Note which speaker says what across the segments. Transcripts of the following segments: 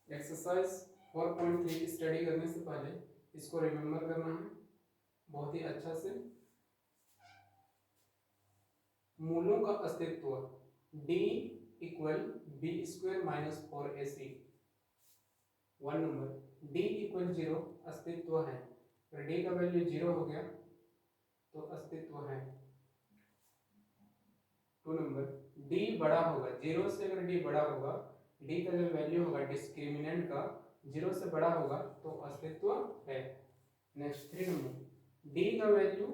Speaker 1: Exercise 4.3 study करने से पहले इसको रिमेम्बर करना है बहुत ही अच्छा से। मूलों का अस्तित्व d equal b square minus 4ac। 1 number d equal 0 अस्तित्व है, अगर d का वैल्यू 0 हो गया तो अस्तित्व है। 2 नंबर d बड़ा होगा 0 से, अगर d बड़ा होगा, d का जो वैल्यू होगा डिस्क्रिमिनेंट का 0 से बड़ा होगा तो अस्तित्व है। नेक्स्ट 3 नंबर d का वैल्यू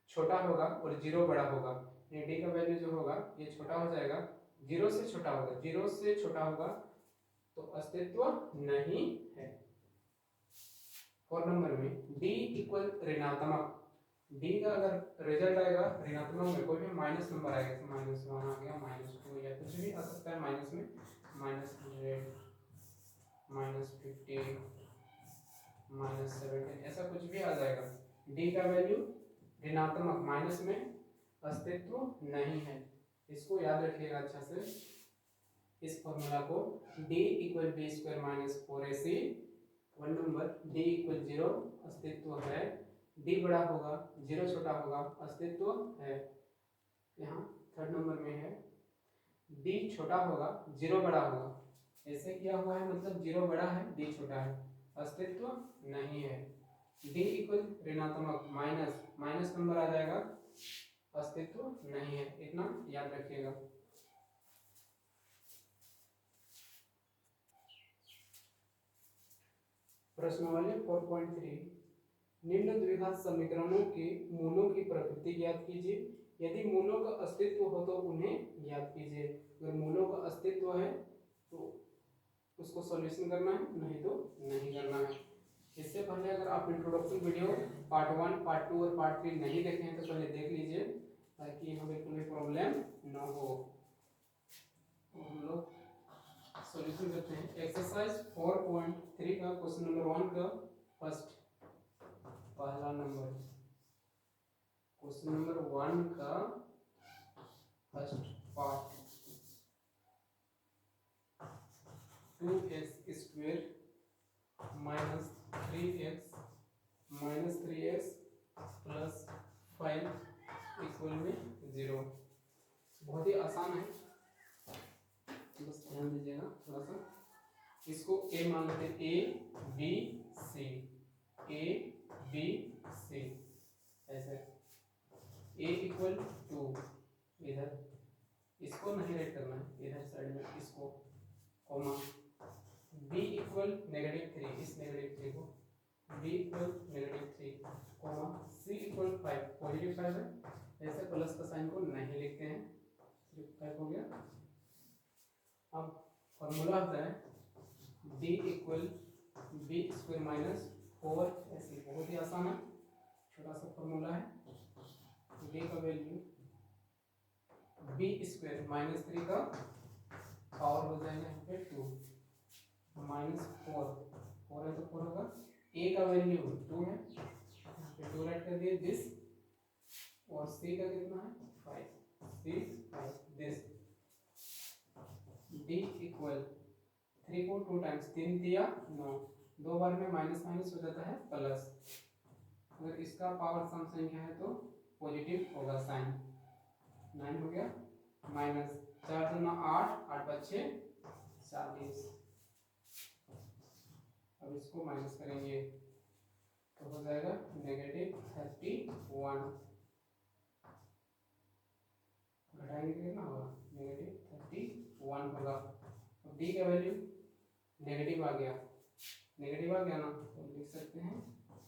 Speaker 1: छोटा होगा और 0 बड़ा होगा, यानी d का वैल्यू जो होगा ये छोटा हो जाएगा, 0 से छोटा होगा, 0 से छोटा होगा तो अस्तित्व नहीं है। 4 नंबर में d इक्वल ऋणात्मक, d का अगर रिजल्ट आएगा ऋणात्मक में, कोई भी माइनस नंबर आएगा, जैसे -1 आ गया, -2 या कुछ भी आ सकता है माइनस में, -100, -50, -17 ऐसा कुछ भी आ जाएगा। d का वैल्यू ऋणात्मक माइनस में अस्तित्व नहीं है, इसको याद रखिएगा अच्छा से इस फॉर्मूला को। d equal b square minus 4ac। 1 number d equal 0 अस्तित्व है, d बड़ा होगा 0 छोटा होगा अस्तित्व है। यहाँ 3rd नंबर में है d छोटा होगा 0 बड़ा होगा, ऐसे किया हुआ है मतलब 0 बड़ा है d छोटा है, अस्तित्व नहीं है। d इक्वल ऋणात्मक माइनस नंबर आ जाएगा, अस्तित्व नहीं है, इतना याद रखिएगा। प्रश्नावली 4.3 निम्न द्विघात समीकरणों के मूलों की प्रकृति ज्ञात कीजिए, यदि मूलों का अस्तित्व हो तो उन्हें ज्ञात कीजिए। अगर मूलों का अस्तित्व है तो उसको सॉल्यूशन करना है, नहीं तो नहीं करना है। इससे पहले अगर आप इंट्रोडक्शन वीडियो पार्ट 1, पार्ट 2 और पार्ट 3 नहीं देखे हैं तो पहले देख लीजिए, ताकि हमें कोई प्रॉब्लम ना हो। तो हम लोग सॉल्यूशन करते हैं। एक्सरसाइज 4.3 का क्वेश्चन नंबर 1 का फर्स्ट पहला नंबर, क्वेश्चन नंबर 1 का first part, 2x square minus 3x plus 5 equal में 0। बहुत ही आसान है, बस ध्यान दीजिएगा थोड़ा सा। इसको a मान लेते हैं, a b c, a b c ऐसे। a इक्वल 2 इधर, इसको नहीं राइट करना है, इधर साइड में इसको, कॉमा b इक्वल -3, इस -3 को, b equal -3 comma c equal 5, positive 5 है, ऐसे प्लस का साइन को नहीं लिखते हैं, सिर्फ 5 हो गया। अब फॉर्मूला होता है d equal b square minus 4ac, बहुत ही आसान है, छोटा सा फॉर्मूला है। d का वैल्यू बी स्क्वायर -3 का पावर हो जाएगा यहाँ पे 2, -4 है तो 4 होगा, a का वैल्यू 2 है, यहाँ पे 2 राइट कर दिए दिस, और c का कितना है 5, दिस। d इक्वल 3 को 2 टाइम्स, 3 दिया 9, 2 बार में माइनस माइनस हो जाता है प्लस, अगर इसका पावर सम संख्या है तो पॉजिटिव होगा साइन, 9 हो गया, माइनस 4 दूना 8, 8 5 40। अब इसको माइनस करेंगे तो हो जाएगा -31, घटाएंगे तो कितना होगा -31 होगा। अब d का वैल्यू नेगेटिव आ गया ना, तो लिख सकते हैं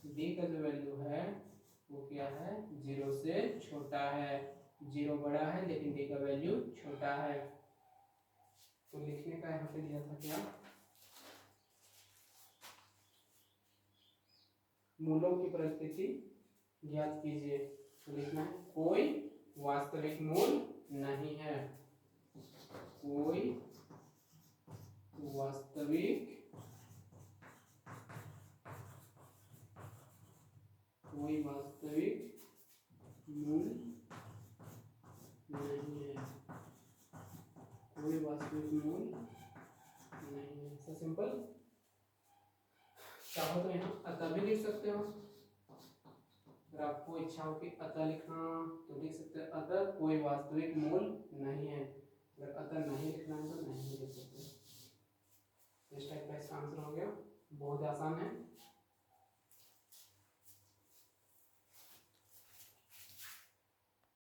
Speaker 1: d का जो वैल्यू है वो क्या है, 0 से छोटा है, 0 बड़ा है लेकिन d का वैल्यू छोटा है। तो लिखने का यहाँ पे दिया था क्या, मूलों की प्रकृति ज्ञात कीजिए, तो लिखना है कोई वास्तविक मूल नहीं है, कोई वास्तविक मूल नहीं है, कोई वास्तविक मूल नहीं है, ऐसा सिंपल चाहो तो यहाँ अतः भी लिख सकते हो, अगर आपको इच्छा हो कि अतः लिखना तो लिख सकते हो। अतः कोई वास्तविक मूल नहीं है, अगर अतः नहीं लिखना है तो नहीं लिख सकते। इस टाइप का इसका आंसर हो गया, बहुत आसान है।